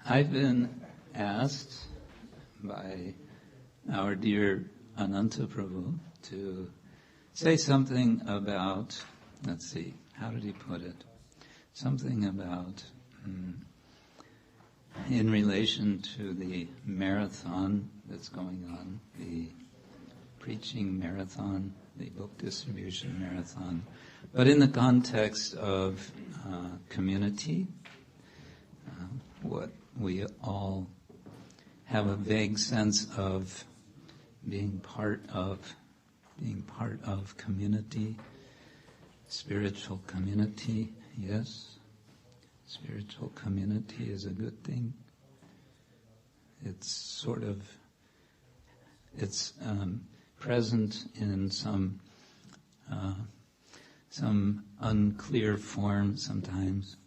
I've been asked by our dear Ananta Prabhu to say something about, let's see, how did he put it? Something about, in relation to the marathon that's going on, the preaching marathon, the book distribution marathon, but in the context of community, what we all have a vague sense of being part of community, spiritual community, yes. Spiritual community is a good thing. It's present in some unclear form sometimes.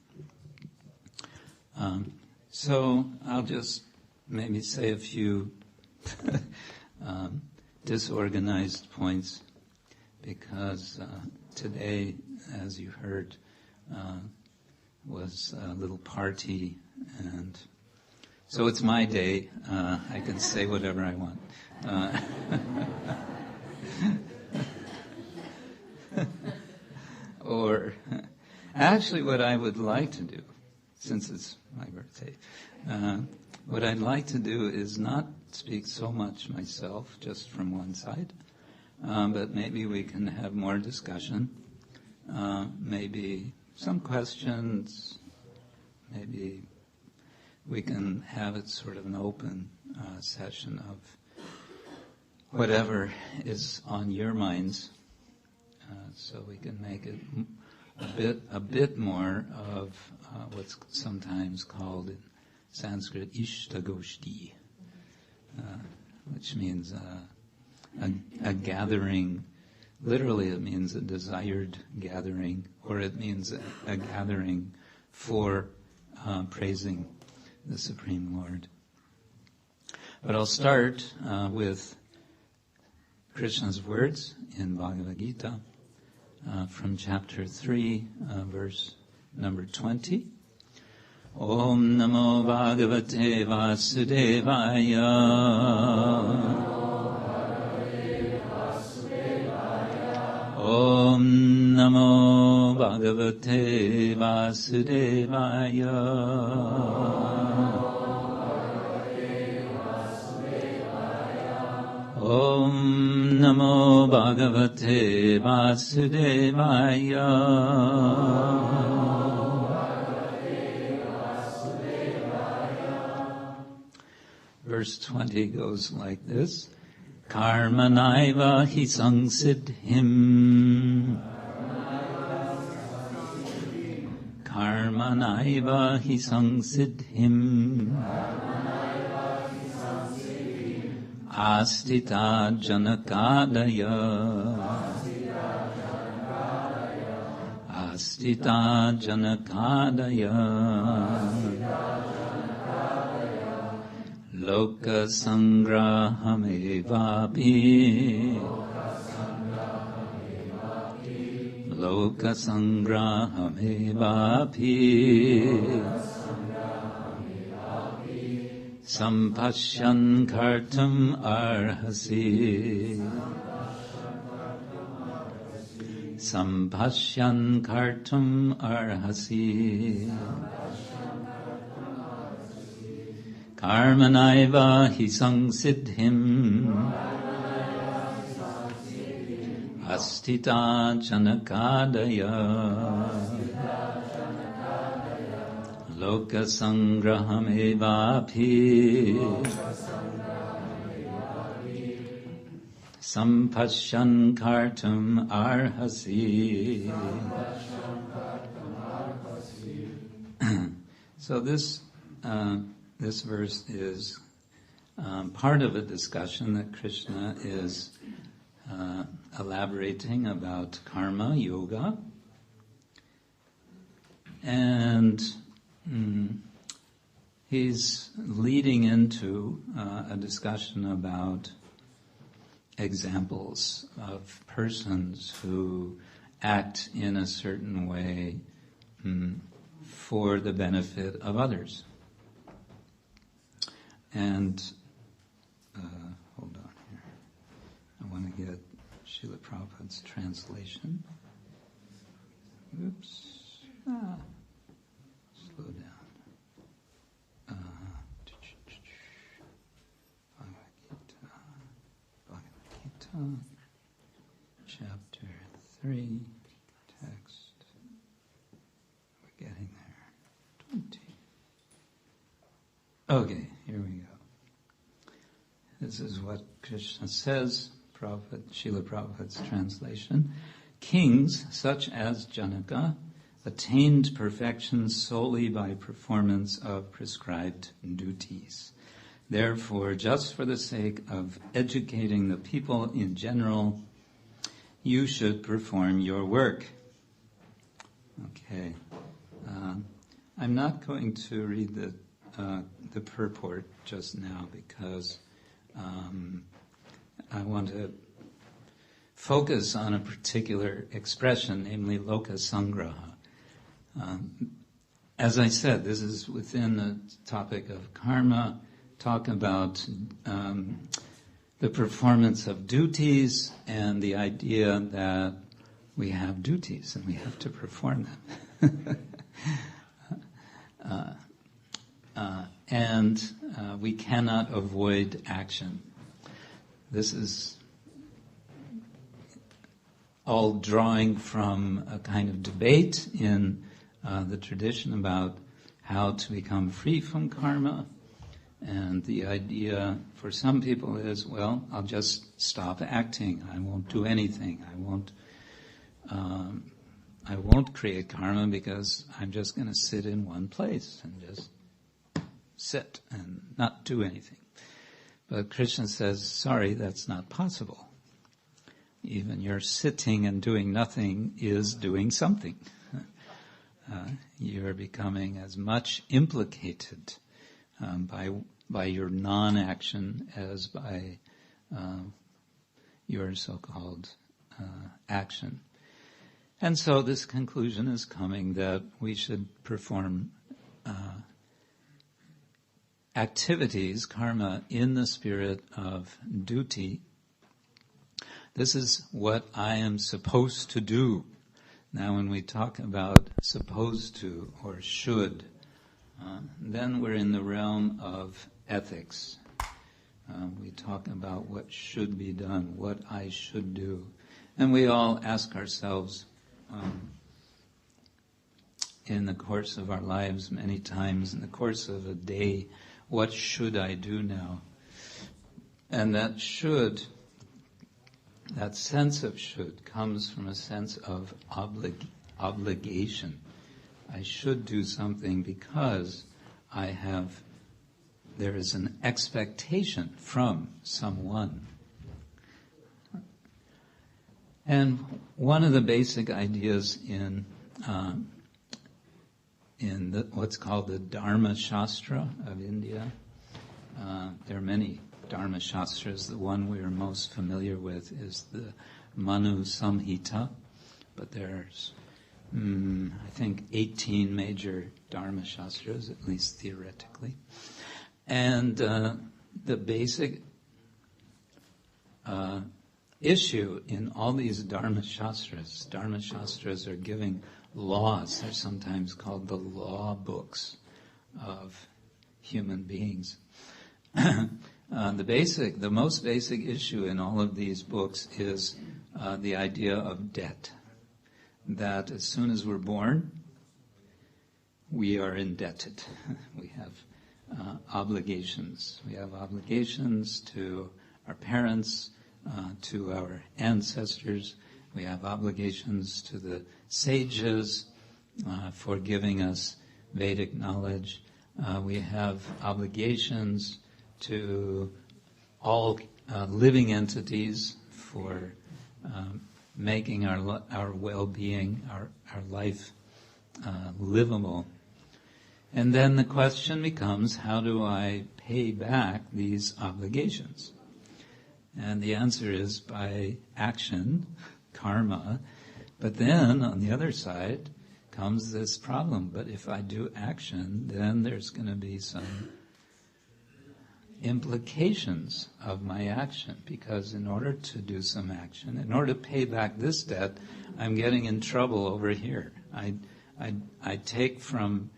So I'll just maybe say a few disorganized points, because today, as you heard, was a little party, and so it's my day. I can say whatever I want. Or actually what I would like to do, since it's my birthday, what I'd like to do is not speak so much myself, just from one side, but maybe we can have more discussion, maybe some questions, maybe we can have it sort of an open session of whatever is on your minds, so we can make it a bit more of what's sometimes called in Sanskrit Ishtagoshti, which means a gathering. Literally it means a desired gathering, or it means a gathering for praising the Supreme Lord. But I'll start with Krishna's words in Bhagavad Gita from chapter 3, verse number 20. Om Namo Bhagavate Vasudevaya. Om Namo Bhagavate Vasudevaya. Om Namo Bhagavate Vasudevaya. Verse 20 goes like this. Karmanaiva hi sangsiddhim. Karmanaiva hi sangsiddhim. Astita janakadaya. Astita janakadaya. Loka sangrahamevapi. Loka sangrahamevapi. Sampashyan kartum arhasi. Sampashyan kartum arhasi. Karmanaiva hi sangsiddhim. Astita janakadaya. Loka sangrahamevapi. Sampashyan kartum arhasi. So this verse is part of a discussion that Krishna is elaborating about karma yoga, and he's leading into a discussion about examples of persons who act in a certain way for the benefit of others. And, hold on here. I want to get Srila Prabhupada's translation. Oops. Slow down. Bhagavad Gita, chapter 3, text. We're getting there. 20. Okay, here we go. This is what Krishna says, Srila Prabhupada's translation. Kings, such as Janaka, attained perfection solely by performance of prescribed duties. Therefore, just for the sake of educating the people in general, you should perform your work. Okay. I'm not going to read the purport just now because I want to focus on a particular expression, namely loka sangraha. As I said, this is within the topic of karma, talk about the performance of duties and the idea that we have duties and we have to perform them. And we cannot avoid action. This is all drawing from a kind of debate in the tradition about how to become free from karma. And the idea for some people is, well, I'll just stop acting. I won't do anything. I won't create karma because I'm just going to sit in one place and just sit and not do anything. But Krishna says, sorry, that's not possible. Even your sitting and doing nothing is doing something. You're becoming as much implicated by your non-action as by your so-called action. And so this conclusion is coming that we should perform activities, karma, in the spirit of duty. This is what I am supposed to do. Now when we talk about supposed to or should, then we're in the realm of ethics. We talk about what should be done, what I should do. And we all ask ourselves in the course of our lives many times, in the course of a day, what should I do now? And that should, that sense of should comes from a sense of obligation. I should do something because there is an expectation from someone. And one of the basic ideas in what's called the Dharma Shastra of India, there are many Dharma Shastras. The one we are most familiar with is the Manu Samhita, but there's, I think, 18 major Dharma Shastras, at least theoretically. And the basic issue in all these Dharma Shastras are giving laws. They're sometimes called the law books of human beings. The most basic issue in all of these books is the idea of debt. That as soon as we're born, we are indebted. We have obligations. We have obligations to our parents, to our ancestors. We have obligations to the sages for giving us Vedic knowledge. We have obligations to all living entities for making our well-being, our life livable. And then the question becomes, how do I pay back these obligations? And the answer is by action, karma. But then, on the other side, comes this problem. But if I do action, then there's going to be some implications of my action, because in order to do some action, in order to pay back this debt, I'm getting in trouble over here. I take from,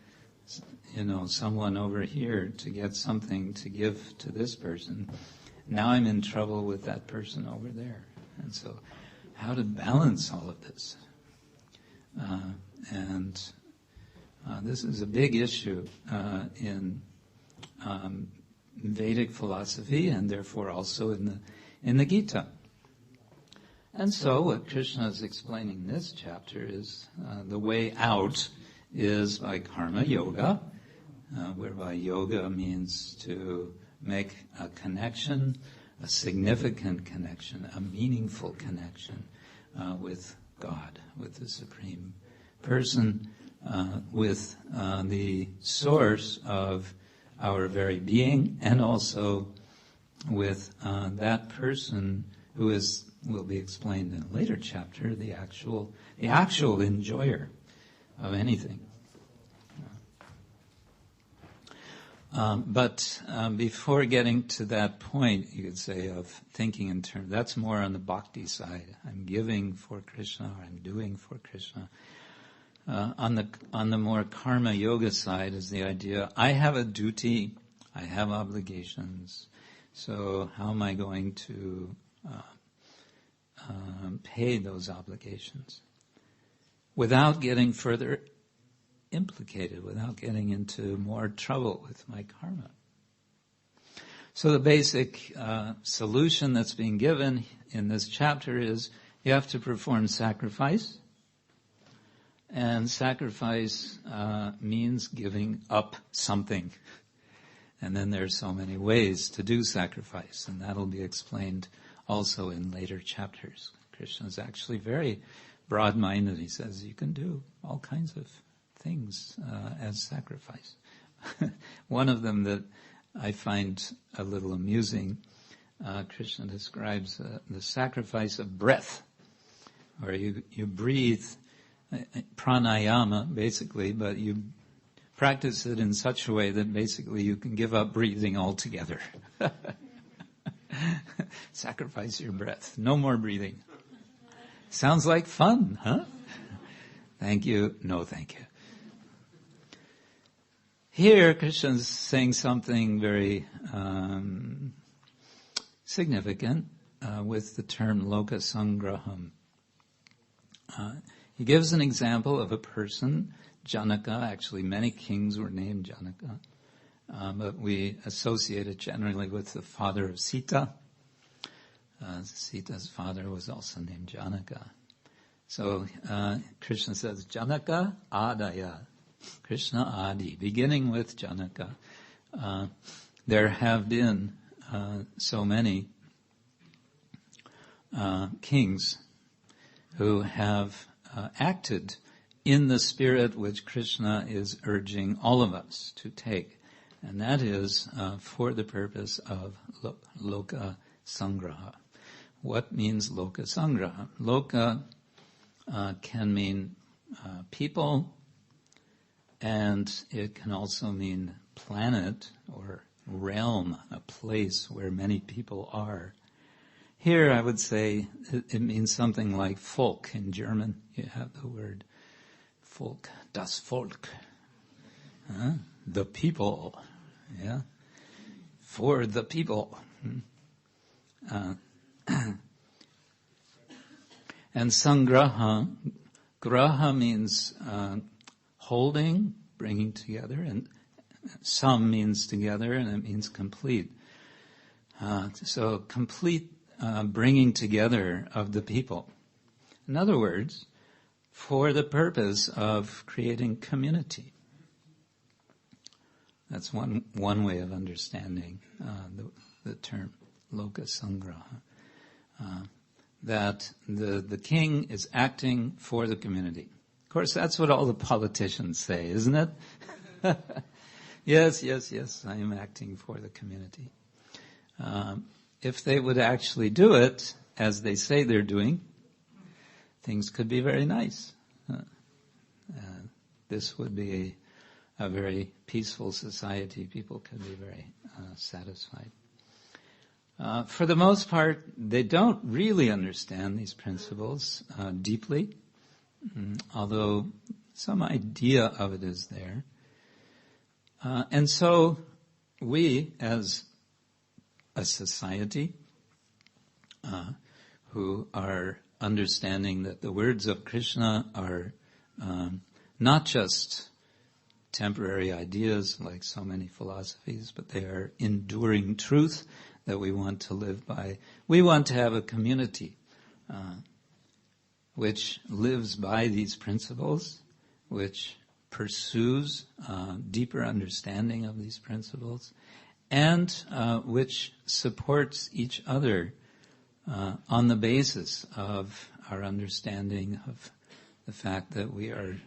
someone over here to get something to give to this person. Now I'm in trouble with that person over there. And so how to balance all of this? This is a big issue in Vedic philosophy, and therefore also in the Gita. And so what Krishna is explaining in this chapter is the way out is by karma yoga, whereby yoga means to make a connection, a significant connection, a meaningful connection with God, with the Supreme Person, with the source of our very being, and also with that person who will be explained in a later chapter, the actual enjoyer of anything. But before getting to that point, you could say, of thinking in terms, that's more on the bhakti side. I'm giving for Krishna, or I'm doing for Krishna. On the more karma yoga side is the idea, I have a duty, I have obligations, so how am I going to pay those obligations without getting further implicated, without getting into more trouble with my karma? So the basic solution that's being given in this chapter is you have to perform sacrifice. And sacrifice means giving up something. And then there's so many ways to do sacrifice, and that'll be explained also in later chapters. Krishna is actually very broad-minded. He says you can do all kinds of things as sacrifice. One of them that I find a little amusing, Krishna describes the sacrifice of breath, where you breathe pranayama, basically, but you practice it in such a way that basically you can give up breathing altogether. Sacrifice your breath. No more breathing. Sounds like fun, huh? Thank you. No, thank you. Here, Krishna's saying something very significant with the term loka sangraham. He gives an example of a person, Janaka. Actually, many kings were named Janaka, but we associate it generally with the father of Sita. Sita's father was also named Janaka. So Krishna says, Janaka Adaya, Krishna Adi, beginning with Janaka. There have been so many kings who have acted in the spirit which Krishna is urging all of us to take, and that is for the purpose of loka sangraha. What means loka sangraha? Loka can mean people, and it can also mean planet or realm, a place where many people are. Here I would say it means something like Volk in German. You have the word Volk, das Volk. The people, yeah? For the people. And sangraha, graha means holding, bringing together, and sam means together, and it means complete. So complete bringing together of the people. In other words, for the purpose of creating community. That's one way of understanding the term loka sangraha. That the king is acting for the community. Of course, that's what all the politicians say, isn't it? Yes, I am acting for the community. If they would actually do it as they say they're doing, things could be very nice. This would be a very peaceful society. People can be very satisfied. For the most part, they don't really understand these principles deeply, although some idea of it is there. And so we, as a society, who are understanding that the words of Krishna are not just temporary ideas like so many philosophies, but they are enduring truth that we want to live by. We want to have a community which lives by these principles, which pursues deeper understanding of these principles, and which supports each other on the basis of our understanding of the fact that we are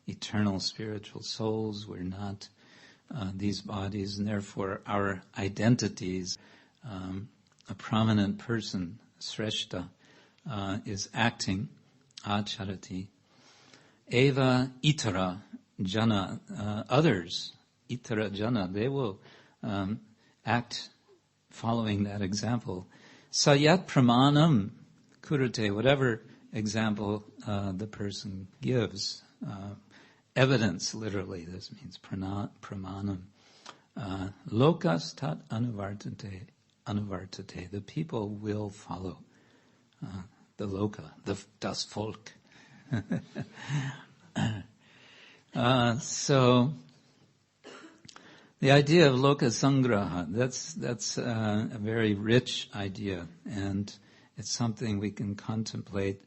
eternal spiritual souls. We're not these bodies, and therefore our identities, a prominent person, Sreshta, is acting, acharati. Eva itara jana, others, itara jana, they will act following that example. Sayat pramanam kurute, whatever example the person gives. Evidence, literally, this means pramanam. Lokas tat anuvartate. The people will follow. The loka, das Volk. So the idea of loka sangraha, that's a very rich idea, and it's something we can contemplate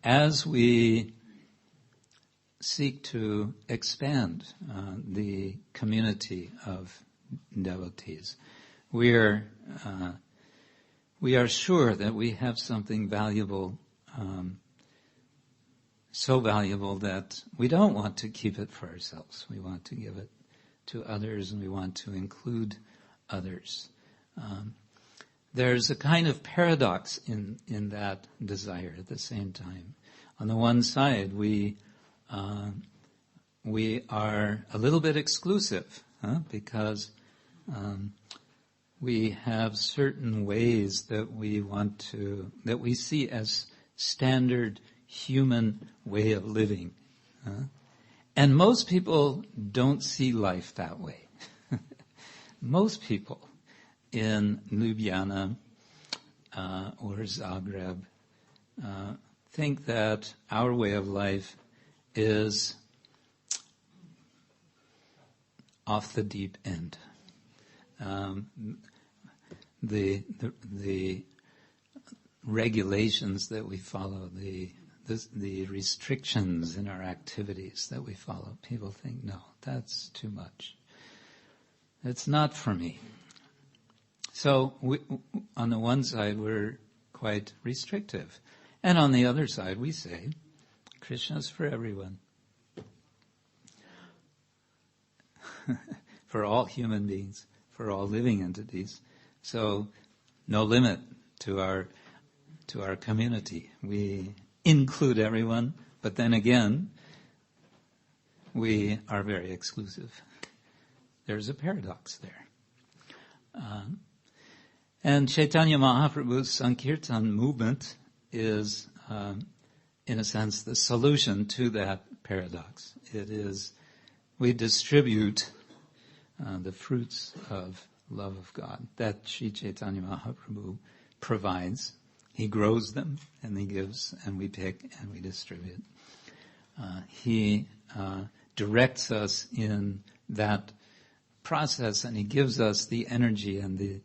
as we seek to expand the community of devotees. We are sure that we have something valuable, so valuable that we don't want to keep it for ourselves. We want to give it to others, and we want to include others. There's a kind of paradox in that desire at the same time. On the one side, we are a little bit exclusive, because we have certain ways that we see as standard human way of living. And most people don't see life that way. Most people in Ljubljana or Zagreb think that our way of life is off the deep end. The regulations that we follow, the restrictions in our activities that we follow, people think, no, that's too much. It's not for me. So on the one side, we're quite restrictive. And on the other side, we say, Krishna's for everyone. For all human beings, for all living entities. So no limit to our community. We include everyone, but then again, we are very exclusive. There's a paradox there. And Chaitanya Mahaprabhu's Sankirtan movement is, in a sense, the solution to that paradox. It is, we distribute the fruits of love of God that Sri Chaitanya Mahaprabhu provides. He grows them, and he gives, and we pick, and we distribute. He directs us in that process, and he gives us the energy and the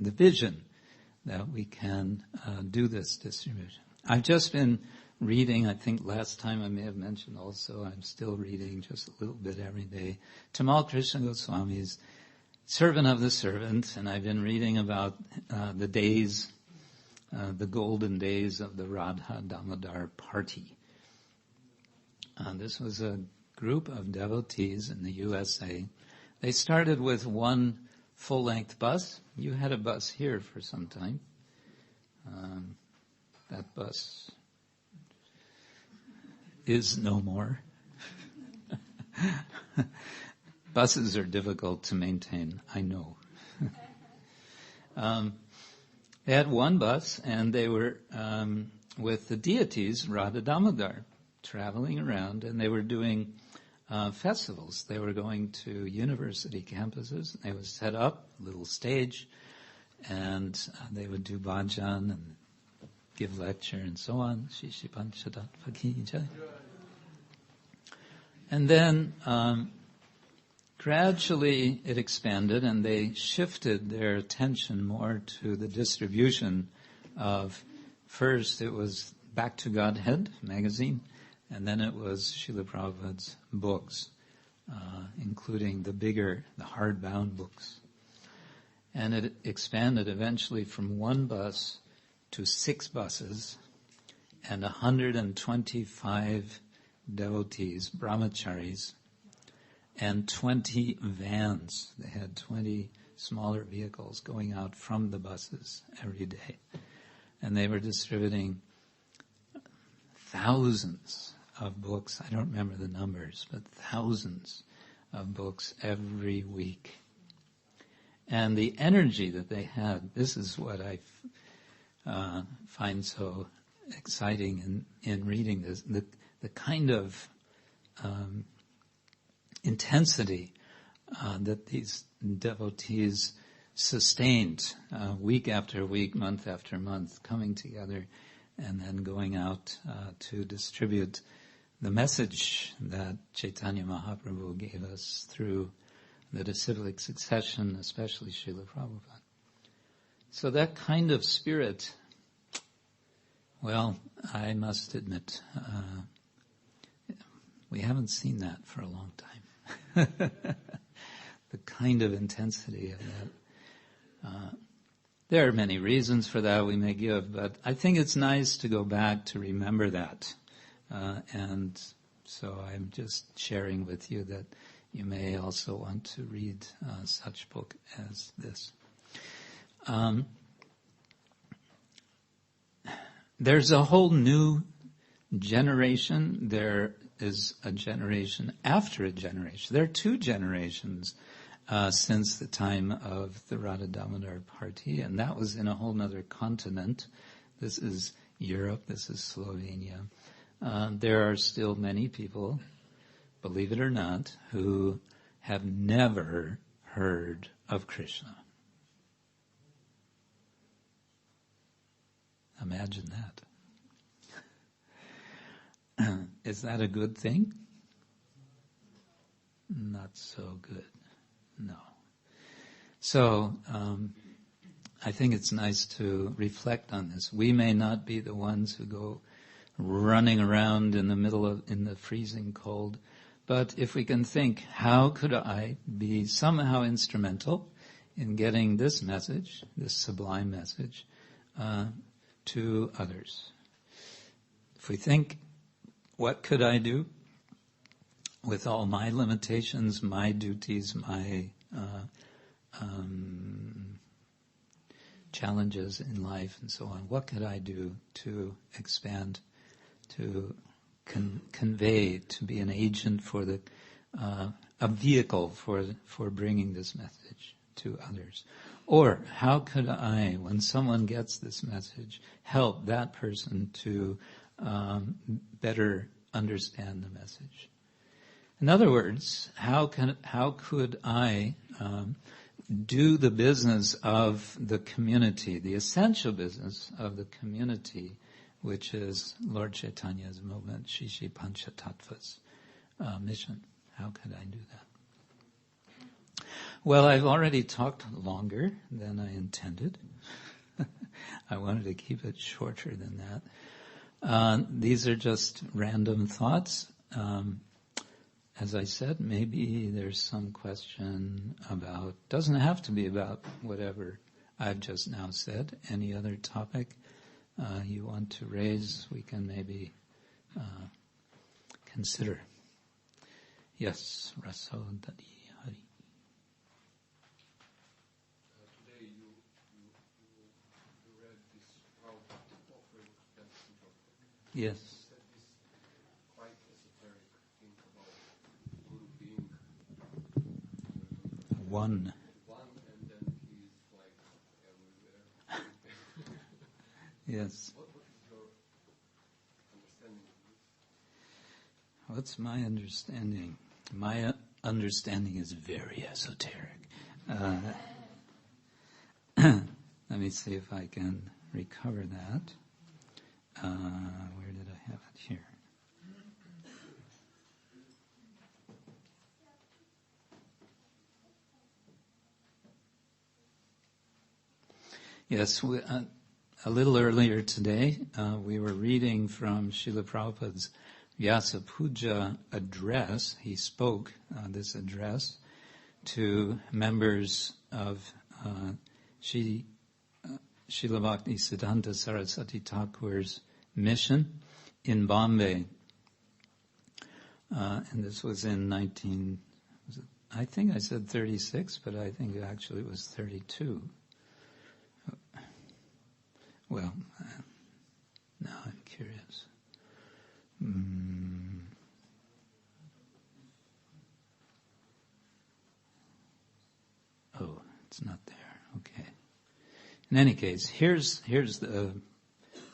vision that we can do this distribution. I've just been reading, I think last time I may have mentioned also, I'm still reading just a little bit every day, Tamal Krishna Goswami's Servant of the Servant, and I've been reading about the days, the golden days of the Radha Damodar party. This was a group of devotees in the USA. They started with one full-length bus. You had a bus here for some time. That bus is no more. Buses are difficult to maintain, I know. They had one bus, and they were with the deities, Radha Damodar, traveling around, and they were doing festivals. They were going to university campuses. They would set up a little stage, and they would do bhajan and give lecture and so on. And then gradually it expanded, and they shifted their attention more to the distribution of, first it was Back to Godhead magazine, and then it was Srila Prabhupada's books, including the bigger, the hardbound books. And it expanded eventually from one bus to 6 buses and 125 devotees, brahmacharis, and 20 vans. They had 20 smaller vehicles going out from the buses every day. And they were distributing thousands of books. I don't remember the numbers, but thousands of books every week. And the energy that they had, this is what I find so exciting in reading this, the kind of intensity that these devotees sustained week after week, month after month, coming together and then going out to distribute the message that Chaitanya Mahaprabhu gave us through the disciplic succession, especially Srila Prabhupada. So that kind of spirit, well, I must admit, we haven't seen that for a long time. The kind of intensity of that. There are many reasons for that we may give, but I think it's nice to go back to remember that. And so I'm just sharing with you that you may also want to read such book as this. There's a whole new generation. There is a generation after a generation. There are 2 generations since the time of the Radha Damodar party, and that was in a whole other continent. This is Europe, this is Slovenia. There are still many people, believe it or not, who have never heard of Krishna. Imagine that. Is that a good thing? Not so good. No. So, I think it's nice to reflect on this. We may not be the ones who go running around in the freezing cold, but if we can think, how could I be somehow instrumental in getting this message, this sublime message, to others? If we think, what could I do with all my limitations, my duties, my challenges in life and so on, what could I do to expand, to convey, to be an agent for a vehicle for bringing this message to others? Or how could I, when someone gets this message, help that person to better understand the message? In other words, how could I do the business of the community, the essential business of the community, which is Lord Chaitanya's movement, Shishi Panchatattva's mission? How could I do that? Well, I've already talked longer than I intended. I wanted to keep it shorter than that. These are just random thoughts. As I said, maybe there's some question about, doesn't have to be about whatever I've just now said. Any other topic you want to raise, we can maybe consider. Yes, Raso Dadi Hari. Today you read this Prabhupada offering that Yes. said this quite esoteric thing about Guru being one. One, and then he's like everywhere. Yes. What is your understanding of this? What's my understanding? My understanding is very esoteric. Let me see if I can recover that. Where did I have it here? Yes, a little earlier today, we were reading from Srila Prabhupada's Vyasa Puja address. He spoke this address to members of Srila Bhakti Siddhanta Saraswati Thakur's mission in Bombay. And this was in I think I said 36, but I think actually it was 32. Well, now I'm curious. Oh, it's not there. Okay. In any case, here's the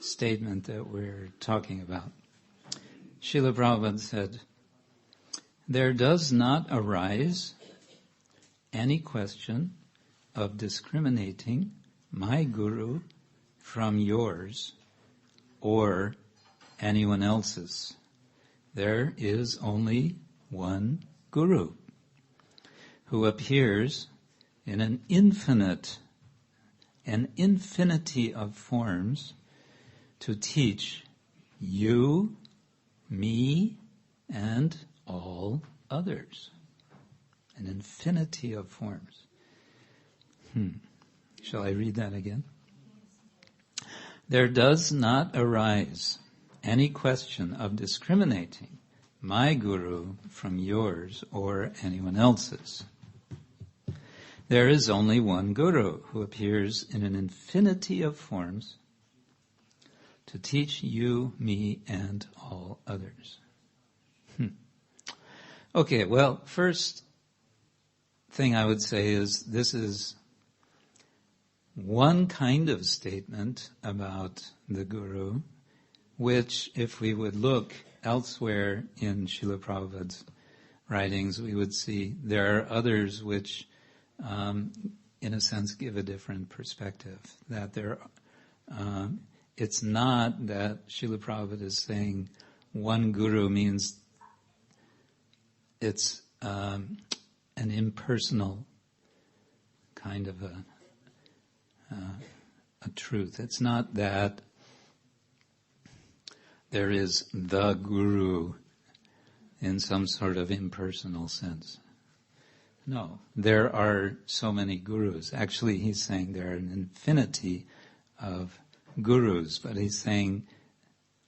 statement that we're talking about. Srila Prabhupada said, "There does not arise any question of discriminating my guru from yours or anyone else's. There is only one guru who appears in an infinity of forms to teach you, me, and all others." An infinity of forms. Shall I read that again? "There does not arise any question of discriminating my guru from yours or anyone else's. There is only one guru who appears in an infinity of forms to teach you, me, and all others." Okay, well, first thing I would say is this is one kind of statement about the guru, which if we would look elsewhere in Srila Prabhupada's writings, we would see there are others which, in a sense, give a different perspective. That it's not that Srila Prabhupada is saying one guru means it's an impersonal kind of a truth. It's not that there is the guru in some sort of impersonal sense. No, there are so many gurus. Actually, he's saying there are an infinity of gurus, but he's saying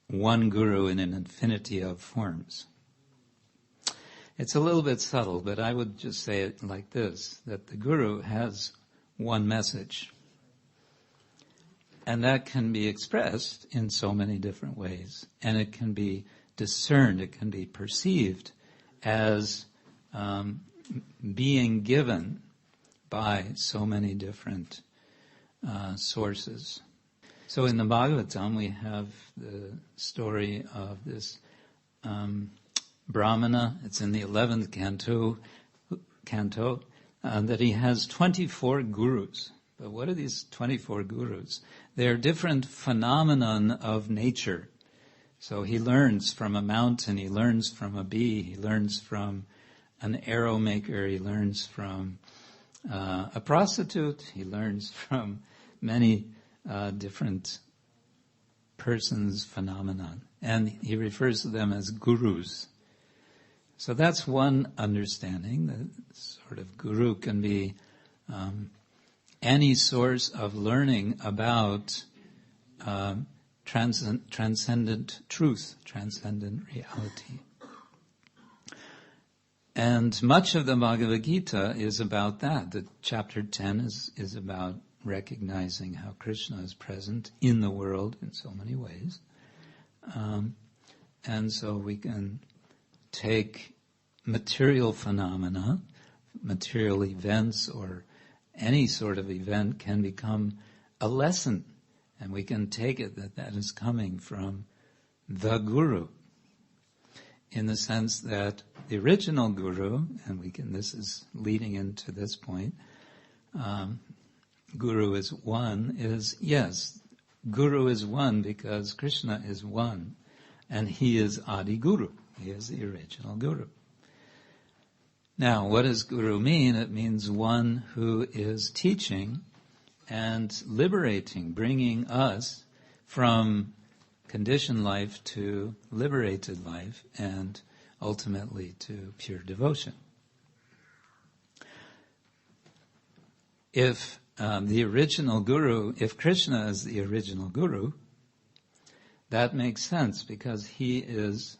one guru in an infinity of forms. It's a little bit subtle, but I would just say it like this, that the guru has one message. And that can be expressed in so many different ways. And it can be discerned, it can be perceived as being given by so many different sources. So in the Bhagavatam we have the story of this Brahmana. It's in the 11th canto, that he has 24 gurus. But what are these 24 gurus? They are different phenomenon of nature. So he learns from a mountain, he learns from a bee, he learns from an arrow maker, he learns from a prostitute, he learns from many different persons' phenomenon. And he refers to them as gurus. So that's one understanding. The sort of guru can be any source of learning about transcendent truth, transcendent reality. And much of the Bhagavad Gita is about that. The chapter 10 is about recognizing how Krishna is present in the world in so many ways. And so we can take material phenomena material events or any sort of event can become a lesson. And we can take it that that is coming from the Guru. In the sense that the original Guru, and this is leading into this point, Guru is one, yes, Guru is one because Krishna is one, and he is Adi Guru. He is the original Guru. Now, what does Guru mean? It means one who is teaching and liberating, bringing us from conditioned life to liberated life and ultimately to pure devotion. If the original Guru, if Krishna is the original Guru, that makes sense because he is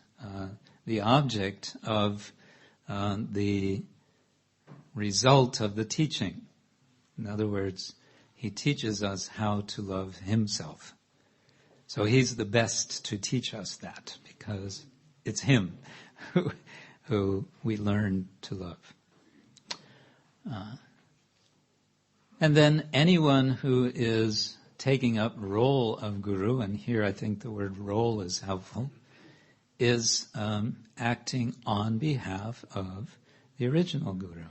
the object of the result of the teaching. In other words, he teaches us how to love himself. So he's the best to teach us that because it's him who we learn to love. And then anyone who is taking up role of Guru, and here I think the word role is helpful, is acting on behalf of the original Guru.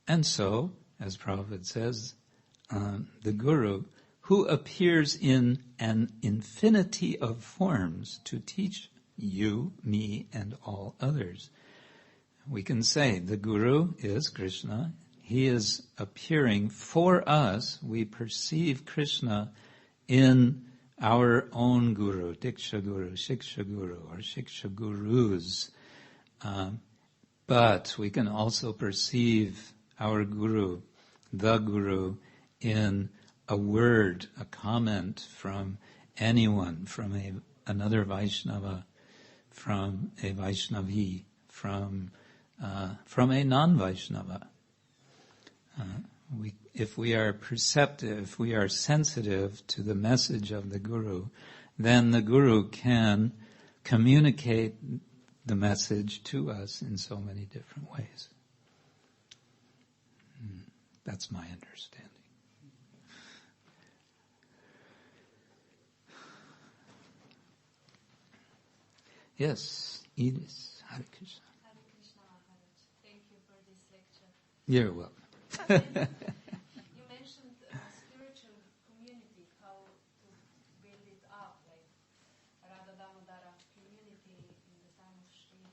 And so, as Prabhupada says, the Guru, who appears in an infinity of forms to teach you, me, and all others. We can say the Guru is Krishna. He is appearing for us. We perceive Krishna in our own Guru, Diksha Guru, Shiksha Guru, or Shiksha Gurus. But we can also perceive our Guru, the Guru, in a word, a comment from anyone, from another Vaishnava, from a Vaishnavi, from a non-Vaishnava. If we are perceptive, if we are sensitive to the message of the Guru, then the Guru can communicate the message to us in so many different ways. That's my understanding. Yes, Edith. Hare Krishna. Hare Krishna Maharaj. Thank you for this lecture. You're welcome. You mentioned spiritual community, how to build it up, like Radha Damodara community in the time of Sri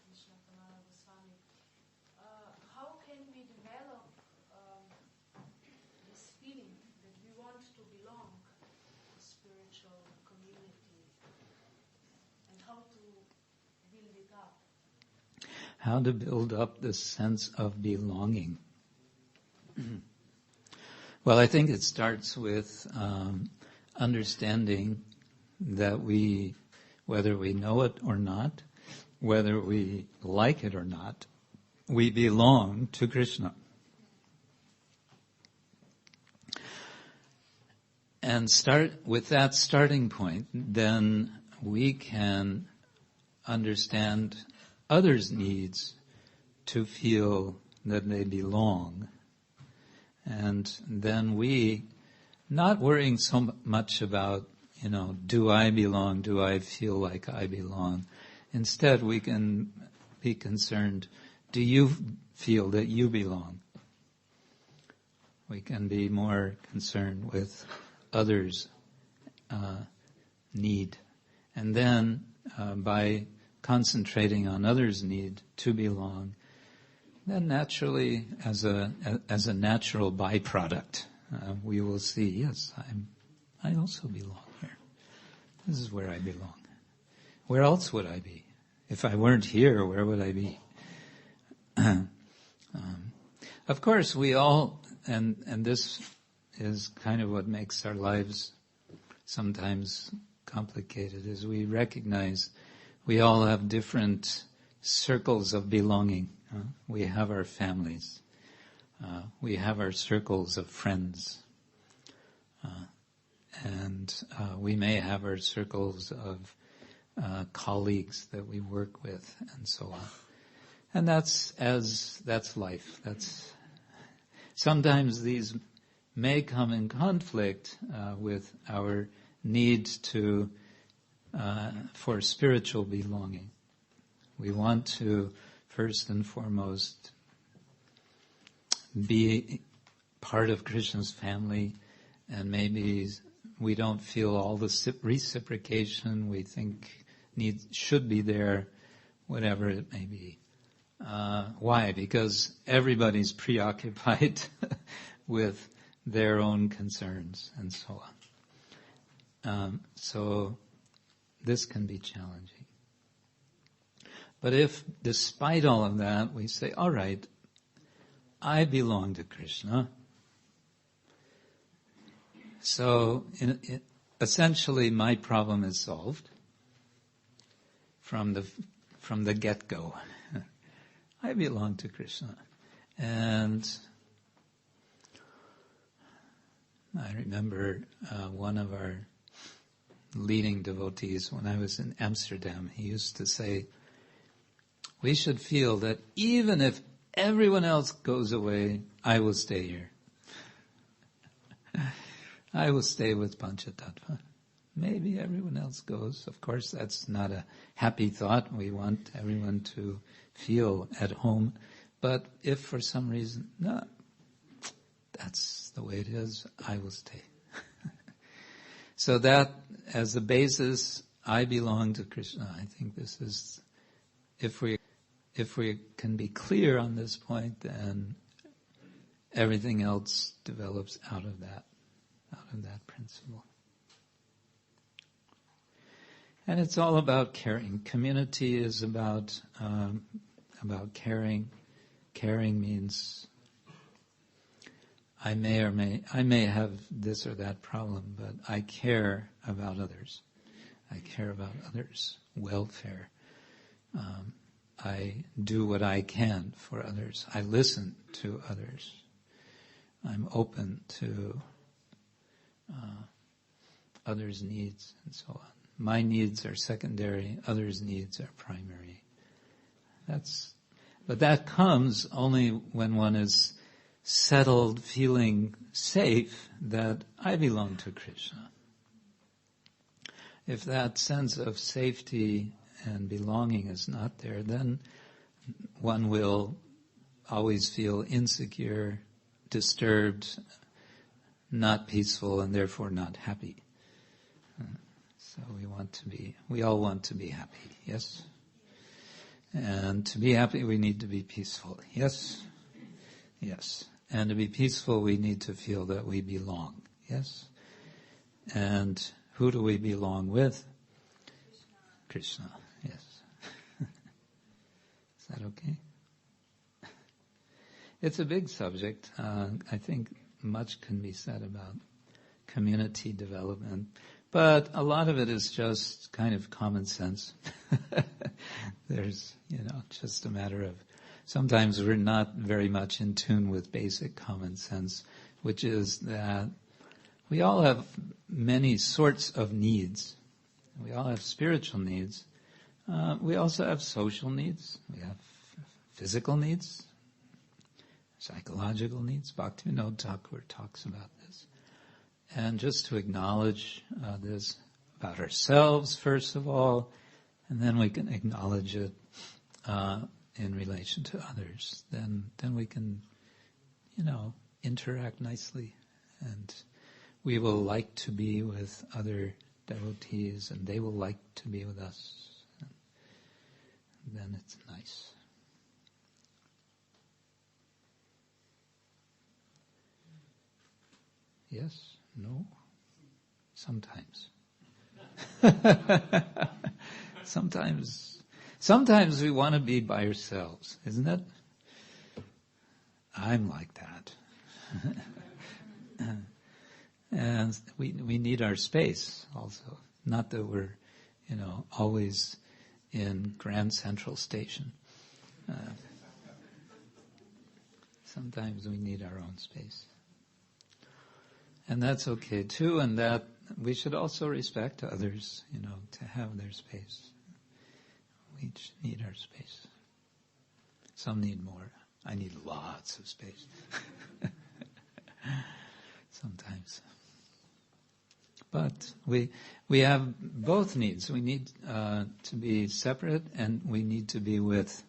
Krishna Swami. How can we develop this feeling that we want to belong to spiritual community, and how to build it up? How to build up this sense of belonging. Well, I think it starts with understanding that whether we know it or not, whether we like it or not, we belong to Krishna. And start with that starting point, then we can understand others' needs to feel that they belong. And then we, not worrying so much about, do I belong? Do I feel like I belong? Instead, we can be concerned, do you feel that you belong? We can be more concerned with others' need. And then, by concentrating on others' need to belong, then naturally, as a natural byproduct, we will see, yes, I also belong here. This is where I belong. Where else would I be? If I weren't here, where would I be? Of course, we all, and this is kind of what makes our lives sometimes complicated, is we recognize we all have different circles of belonging. We have our families. We have our circles of friends. And we may have our circles of colleagues that we work with and so on. And that's life. Sometimes these may come in conflict with our need for spiritual belonging. We want to, first and foremost, be part of Krishna's family, and maybe we don't feel all the reciprocation we think should be there, whatever it may be. Why? Because everybody's preoccupied with their own concerns and so on. So this can be challenging. But if, despite all of that, we say, all right, I belong to Krishna. So essentially my problem is solved from the get-go. I belong to Krishna. And I remember one of our leading devotees, when I was in Amsterdam, he used to say, we should feel that even if everyone else goes away, I will stay here. I will stay with Panchatattva. Maybe everyone else goes. Of course, that's not a happy thought. We want everyone to feel at home. But if for some reason, no, that's the way it is, I will stay. So that, as the basis, I belong to Krishna. I think this is, if we can be clear on this point, then everything else develops out of that principle. And it's all about caring. Community is about caring. Caring means I may have this or that problem, but I care about others. I care about others' welfare. I do what I can for others. I listen to others. I'm open to others' needs and so on. My needs are secondary, others' needs are primary. But that comes only when one is settled, feeling safe that I belong to Krishna. If that sense of safety and belonging is not there, then one will always feel insecure, disturbed, not peaceful, and therefore not happy. So we all want to be happy, yes? And to be happy, we need to be peaceful, yes? Yes. And to be peaceful, we need to feel that we belong, yes? And who do we belong with? Krishna, yes. Is that okay? It's a big subject. I think much can be said about community development. But a lot of it is just kind of common sense. There's, just a matter of, sometimes we're not very much in tune with basic common sense, which is that we all have many sorts of needs. We all have spiritual needs. We also have social needs. We have physical needs, psychological needs. Bhaktivinoda Thakur talks about this. And just to acknowledge this about ourselves, first of all, and then we can acknowledge it in relation to others. Then we can, interact nicely, and we will like to be with other devotees, and they will like to be with us. And then it's nice. Yes? No? Sometimes. Sometimes we want to be by ourselves, isn't it? I'm like that. And we need our space also. Not that we're, always in Grand Central Station. Sometimes we need our own space. And that's okay too, and that we should also respect others, to have their space. We each need our space. Some need more. I need lots of space. Sometimes. But we have both needs. We need to be separate, and we need to be with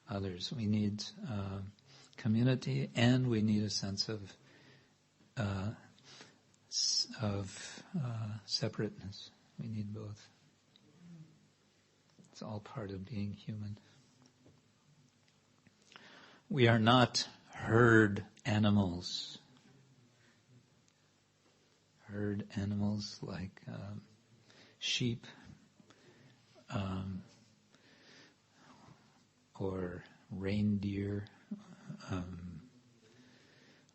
others. We need community, and we need a sense of separateness. We need both. It's all part of being human. We are not herd animals. Herd animals like sheep or reindeer.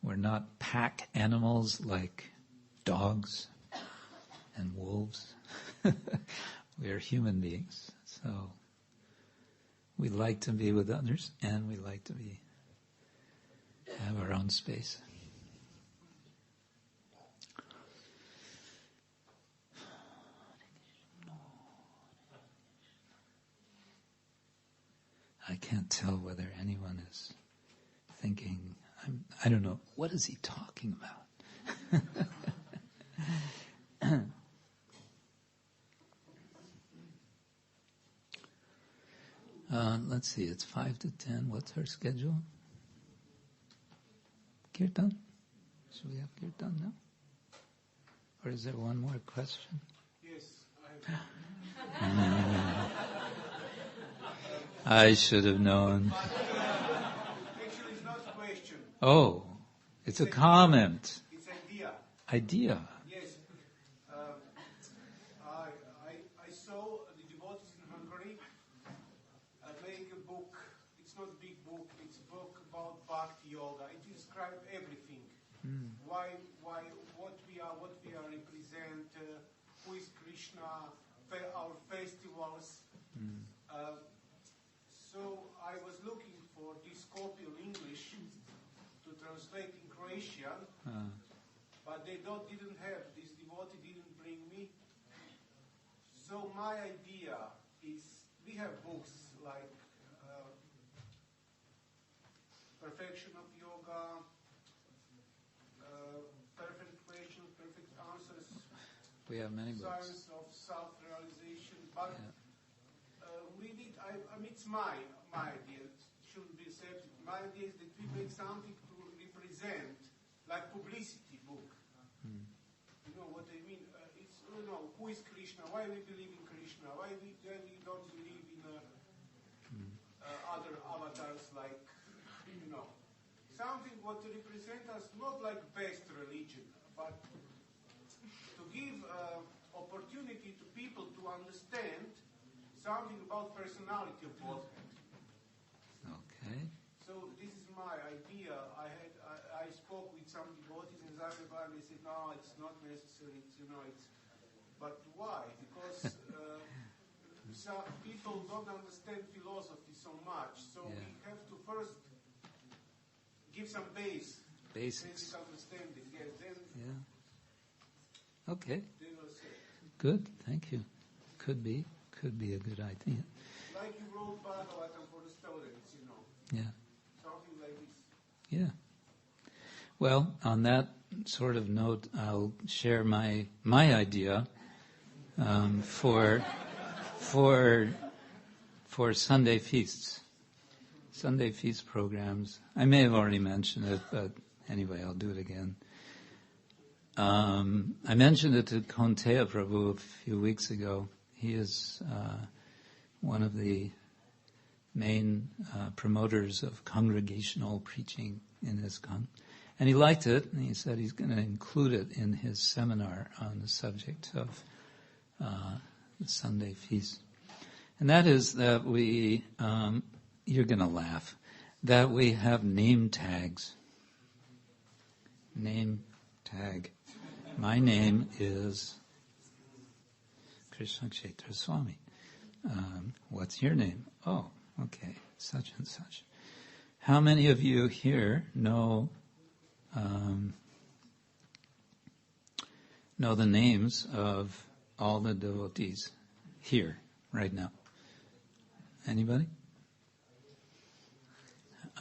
We're not pack animals like dogs and wolves. We are human beings. So we like to be with others, and we like to have our own space. I can't tell whether anyone is thinking, I don't know, what is he talking about? Let's see, it's 5 to 10. What's our schedule? Kirtan? Should we have Kirtan now? Or is there one more question? Yes, I have. I should have known. Actually, it's not a question. Oh, it's a comment. It's idea. Idea. Yes. I saw the devotees in Hungary make a book. It's not a big book. It's a book about Bhakti Yoga. It describes everything. Why, what we are represent, who is Krishna, our festivals. So I was looking for this copy in English to translate in Croatian, but they didn't have. This devotee didn't bring me. So my idea is, we have books like Perfection of Yoga, Perfect Questions, Perfect Answers, We have many books. Science of Self-Realization, but we need, it's my idea, it shouldn't be accepted. My idea is that we make something to represent, like publicity book. You know what I mean? It's, who is Krishna, why we believe in Krishna, why we don't believe in other avatars like, something what to represent us, not like best religion, but to give opportunity to people to understand something about personality of Godhead. Okay. So this is my idea. I spoke with some devotees in Zagreb, and they said, no, it's not necessary. But why? Because some people don't understand philosophy so much. So we have to first give some basic understanding. Yes, then Okay. they will say. Good. Thank you. Could be a good idea. Like you wrote Bhagavatam for the students, Yeah. something like this. Yeah. Well, on that sort of note, I'll share my idea for Sunday feasts. Sunday feast programs. I may have already mentioned it, but anyway, I'll do it again. I mentioned it to Konteya Prabhu a few weeks ago. He is one of the main promoters of congregational preaching in ISKCON. And he liked it, and he said he's going to include it in his seminar on the subject of the Sunday feast. And that is that we, you're going to laugh, that we have name tags. Name tag. My name is Krishna Kshetra Swami. What's your name? Oh, okay, such and such. How many of you here know the names of all the devotees here right now? Anybody?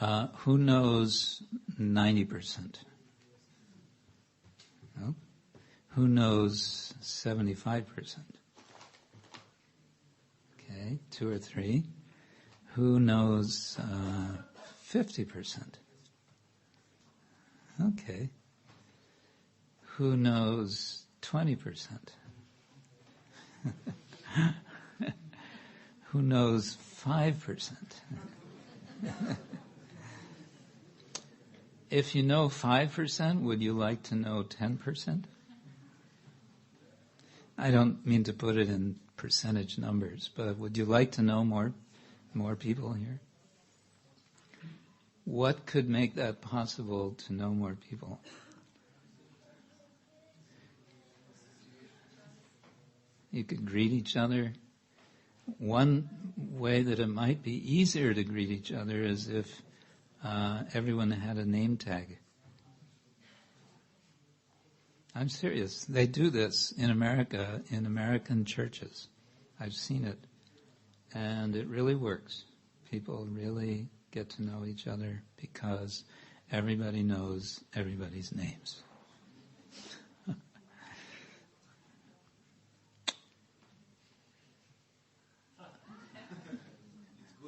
Who knows 90%? No? Who knows 75%? Okay, 2 or 3. Who knows 50%? Okay. Who knows 20%? Who knows 5%? If you know 5%, would you like to know 10%? I don't mean to put it in percentage numbers, but would you like to know more people here? What could make that possible to know more people? You could greet each other. One way that it might be easier to greet each other is if everyone had a name tag. I'm serious. They do this in America, in American churches. I've seen it. And it really works. People really get to know each other because everybody knows everybody's names.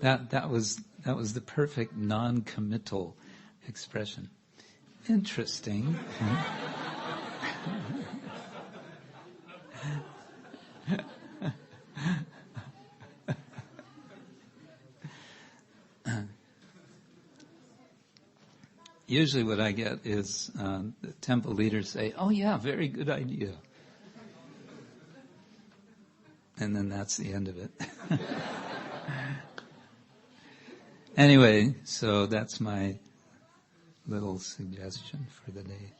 That was the perfect non-committal expression. Interesting. Usually what I get is the temple leaders say, "Oh yeah, very good idea." And then that's the end of it. Anyway, so that's my little suggestion for the day.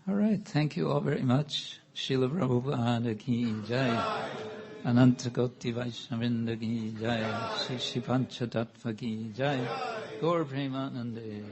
All right, thank you all very much. Srila Prabhupada ki jai. Ananta Koti Vaishnavinda ki jai. Shri Pancha Tattva ki jai. Gaur Premanande.